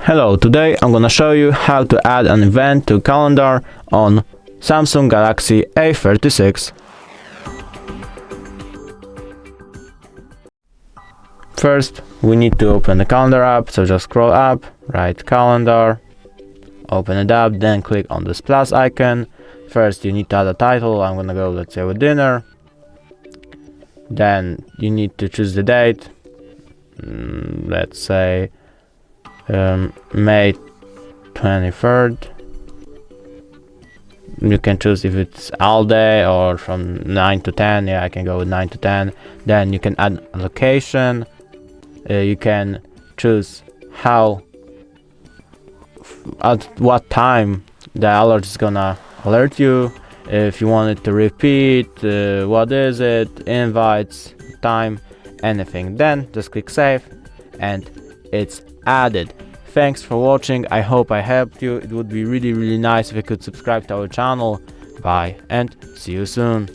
Hello, today I'm gonna show you how to add an event to calendar on Samsung Galaxy A36. First, we need to open the calendar app, so just scroll up, write calendar, open it up, then click on this plus icon. First, you need to add a title. I'm gonna go, let's say, with dinner. Then you need to choose the date. Let's say May 23rd. You can choose if it's all day or from 9 to 10. Yeah, I can go with 9 to 10. Then you can add a location. You can choose at what time the alert is gonna alert you. If you want it to repeat, what is it, invites, time, anything. Then just click save and it's added. Thanks for watching. I hope I helped you. It would be really nice if you could subscribe to our channel. Bye and see you soon.